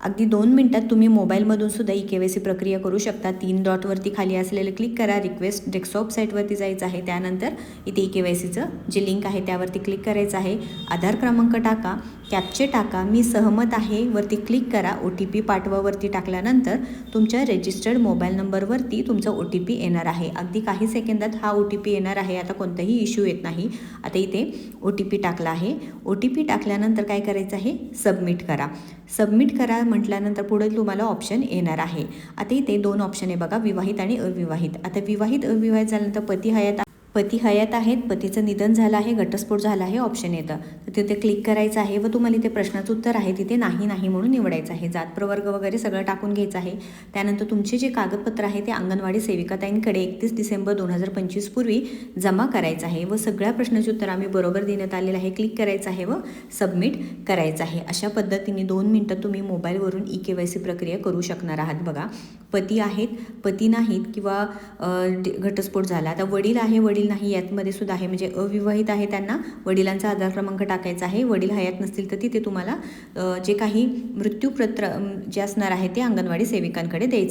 अगदी 2 मिनिटात तुम्ही मोबाईलमधून सुद्धा ई-के-वाय-सी प्रक्रिया करू शकता। 3 डॉटवरती खाली असलेलं क्लिक करा, रिक्वेस्ट डेस्कटॉप साईटवरती जायचं आहे। त्यानंतर इथे ई-के-वाय-सीचं जे लिंक आहे त्यावरती क्लिक करायचं आहे। आधार क्रमांक टाका, कॅप्चे टाका, मी सहमत आहे वरती क्लिक करा, OTP पाठवावरती टाकल्यानंतर तुमच्या रजिस्टर्ड मोबाईल नंबरवरती तुमचा OTP येणार आहे। अगदी काही सेकंदात हा OTP येणार आहे। आता कोणताही इश्यू येत नाही। आता इथे OTP टाकला आहे। OTP टाकल्यानंतर काय करायचं आहे, सबमिट करा। सबमिट करा म्हटल्यानंतर पुढे तुम्हाला ऑप्शन येणार आहे। आता इथे 2 ऑप्शन आहे बघा, विवाहित आणि अविवाहित। आता विवाहित अविवाहित झाल्यानंतर पती हयात आहेत, पतीचं निधन झालं आहे, घटस्फोट झाला आहे ऑप्शन येतं, तर तिथे क्लिक करायचं आहे व तुम्हाला इथे प्रश्नाचं उत्तर आहे तिथे नाही नाही म्हणून निवडायचं आहे। जात प्रवर्ग वगैरे सगळं टाकून घ्यायचं आहे। त्यानंतर तुमचे जे कागदपत्र आहे ते अंगणवाडी सेविकाताईंकडे 31 डिसेंबर 2025 पूर्वी जमा करायचं आहे व सगळ्या प्रश्नाचे उत्तर आम्ही बरोबर देण्यात आलेलं आहे, क्लिक करायचं आहे व सबमिट करायचं आहे। अशा पद्धतीने 2 मिनिटात तुम्ही मोबाईलवरून ई-के-वाय-सी प्रक्रिया करू शकणार आहात। बघा, पती आहेत, पती नाहीत किंवा घटस्फोट झाला, आता वडील आहे, वडील नाही यातमध्ये सुद्धा आहे, म्हणजे अविवाहित आहे त्यांना वडिलांचा आधार क्रमांक टाकायचा आहे। वडील हयात नसतील तर तिथे तुम्हाला जे काही मृत्यूपत्र जे असणार आहे ते अंगणवाडी सेविकांकडे द्यायचं।